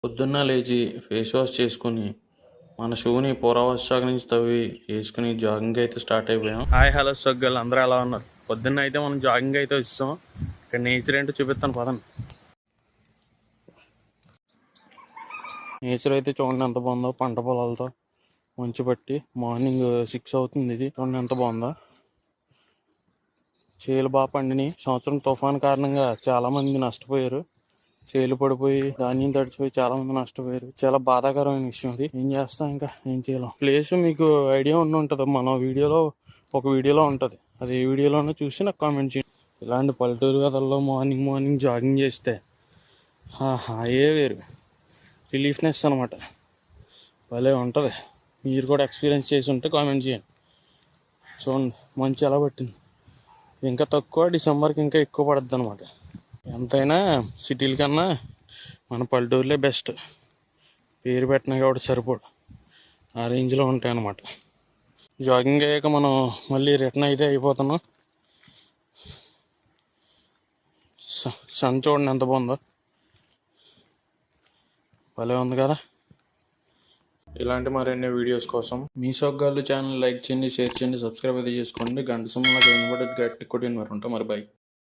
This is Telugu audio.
పొద్దున్న లేచి ఫేస్ వాష్ చేసుకుని మన షూని పూర్వవశాఖ నుంచి తవ్వి వేసుకుని జాగింగ్ అయితే స్టార్ట్ అయిపోయాం. హాయ్ హలో సగ్గలు అందరూ ఎలా ఉన్నారు? పొద్దున్న అయితే మనం జాగింగ్ అయితే ఇస్తాం. ఇక్కడ నేచర్ ఏంటో చూపిస్తాను పదండి. నేచర్ అయితే చూడండి ఎంత బాగుందో, పంట పొలాలతో మంచు పట్టి మార్నింగ్ 6 అవుతుంది. ఇది చూడండి ఎంత బాగుందో. చేలు బాగా పండినాయి. సంవత్సరం తుఫాన్ కారణంగా చాలా మంది నష్టపోయారు. చేలు పడిపోయి ధాన్యం తడిచిపోయి చాలా మంది నష్టపోయారు. చాలా బాధాకరమైన విషయం ఇది. ఏం చేస్తాం, ఇంకా ఏం చేయలేం. ప్లేస్ మీకు ఐడియా ఉంటుంది, మన ఒక వీడియోలో ఉంటుంది. అది ఏ వీడియోలోనో చూసి నాకు కామెంట్ చేయండి. ఇలాంటి పల్లెటూరు కథల్లో మార్నింగ్ జాగింగ్ చేస్తే ఏ వేరు రిలీఫ్నెస్ అనమాట. భలే ఉంటుంది. మీరు కూడా ఎక్స్పీరియన్స్ చేసి ఉంటే కామెంట్ చేయండి. చూడండి మంచి ఎలా పట్టింది. ఇంకా తక్కువ, డిసెంబర్కి ఇంకా ఎక్కువ పడుద్ది అనమాట. ఎంతైనా సిటీల కన్నా మన పల్లెటూరులే బెస్ట్. పేరు పెట్టినా కాబట్టి సరిపోడు, ఆ రేంజ్లో ఉంటాయి అన్నమాట. జాగింగ్ అయ్యాక మనం మళ్ళీ రిటర్న్ అయితే అయిపోతున్నాం. సన్ చూడండి ఎంత బాగుందో, భలే ఉంది కదా. ఇలాంటి మరిన్ని వీడియోస్ కోసం మీ సొగ్గాళ్ళు ఛానల్ లైక్ చేయండి, షేర్ చేయండి, సబ్స్క్రైబ్ అయితే చేసుకోండి. గంట సమయంలో గట్టి కొట్టిన మరి ఉంటాం. మరి బై.